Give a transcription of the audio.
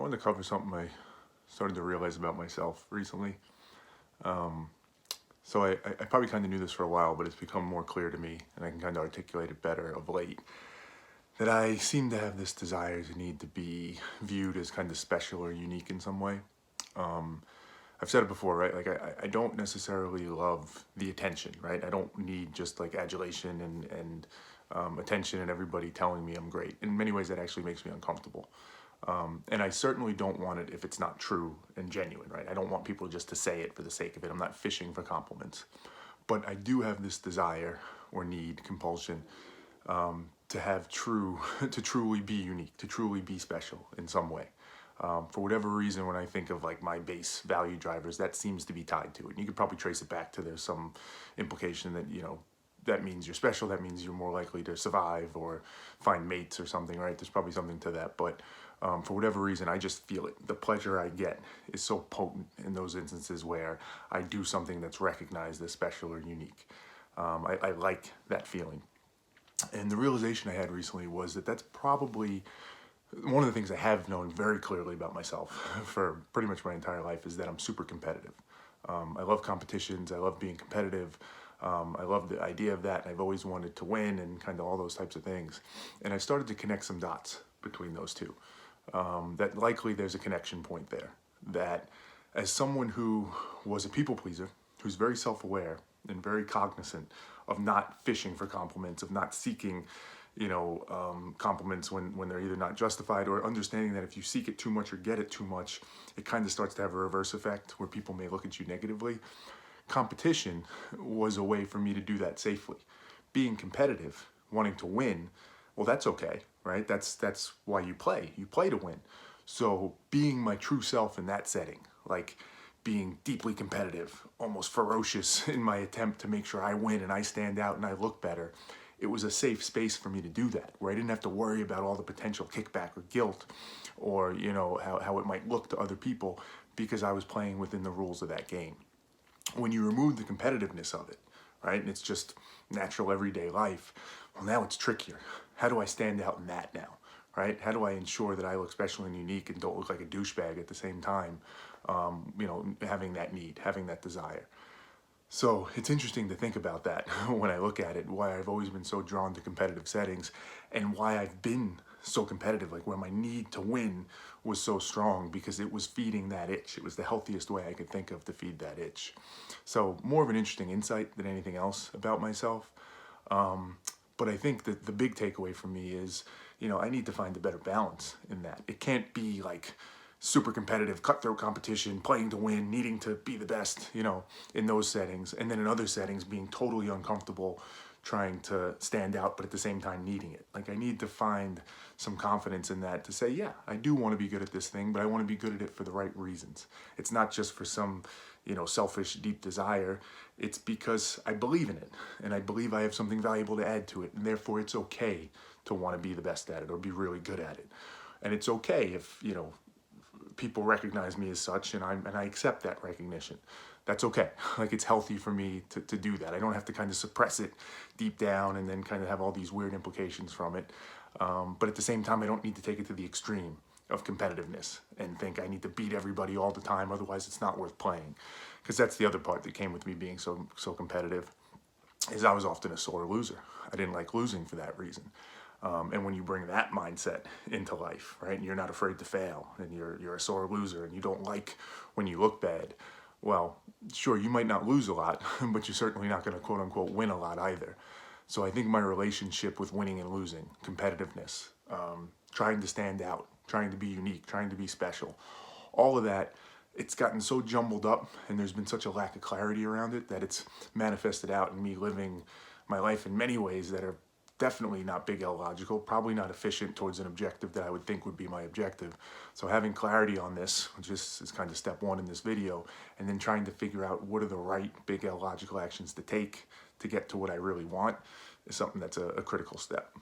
wanted to cover something I started to realize about myself recently. So I probably kind of knew this for a while, but it's become more clear to me, and I can kind of articulate it better of late, that I seem to have this desire to need to be viewed as kind of special or unique in some way. I've said it before, right? Like I don't necessarily love the attention, right? I don't need just like adulation and attention and everybody telling me I'm great. In many ways, that actually makes me uncomfortable. And I certainly don't want it if it's not true and genuine, right? I don't want people just to say it for the sake of it. I'm not fishing for compliments. But I do have this desire or need, compulsion, to have to truly be unique, to truly be special in some way. For whatever reason, when I think of like my base value drivers, that seems to be tied to it. And you could probably trace it back to there's some implication that, that means you're special, that means you're more likely to survive or find mates or something, right? There's probably something to that. But for whatever reason, I just feel it. The pleasure I get is so potent in those instances where I do something that's recognized as special or unique. I like that feeling. And the realization I had recently was that that's probably one of the things I have known very clearly about myself for pretty much my entire life is that I'm super competitive. I love competitions. I love being competitive. I love the idea of that. I've always wanted to win and kind of all those types of things. And I started to connect some dots between those two. That likely there's a connection point there. That as someone who was a people pleaser, who's very self-aware and very cognizant of not fishing for compliments, of not seeking, compliments when they're either not justified, or understanding that if you seek it too much or get it too much, it kind of starts to have a reverse effect where people may look at you negatively. Competition was a way for me to do that safely. Being competitive, wanting to win, well, that's okay, right? That's why you play. You play to win. So being my true self in that setting, like being deeply competitive, almost ferocious in my attempt to make sure I win and I stand out and I look better, it was a safe space for me to do that, where I didn't have to worry about all the potential kickback or guilt or, how it might look to other people, because I was playing within the rules of that game. When you remove the competitiveness of it, right, and it's just natural everyday life, well, now it's trickier. How do I stand out in that now, right? How do I ensure that I look special and unique and don't look like a douchebag at the same time, having that need, having that desire? So it's interesting to think about that when I look at it, why I've always been so drawn to competitive settings and why I've been so competitive, like where my need to win was so strong, because it was feeding that itch. It was the healthiest way I could think of to feed that itch. So more of an interesting insight than anything else about myself. But I think that the big takeaway for me is, I need to find a better balance in that. It can't be like super competitive, cutthroat competition, playing to win, needing to be the best, in those settings. And then in other settings, being totally uncomfortable, trying to stand out, but at the same time needing it. Like I need to find some confidence in that to say, yeah, I do want to be good at this thing, but I want to be good at it for the right reasons. It's not just for some, selfish, deep desire. It's because I believe in it and I believe I have something valuable to add to it. And therefore it's okay to want to be the best at it or be really good at it. And it's okay if, people recognize me as such, and I accept that recognition. That's okay. Like it's healthy for me to do that. I don't have to kind of suppress it deep down and then kind of have all these weird implications from it. But at the same time, I don't need to take it to the extreme of competitiveness and think I need to beat everybody all the time, otherwise it's not worth playing. Because that's the other part that came with me being so competitive, is I was often a sore loser. I didn't like losing for that reason. And when you bring that mindset into life, right, and you're not afraid to fail, and you're a sore loser, and you don't like when you look bad, well, sure, you might not lose a lot, but you're certainly not going to quote unquote win a lot either. So I think my relationship with winning and losing, competitiveness, trying to stand out, trying to be unique, trying to be special, all of that, it's gotten so jumbled up, and there's been such a lack of clarity around it that it's manifested out in me living my life in many ways that are definitely not big L logical, probably not efficient towards an objective that I would think would be my objective. So having clarity on this, which is kind of step one in this video, and then trying to figure out what are the right big L logical actions to take to get to what I really want, is something that's a critical step.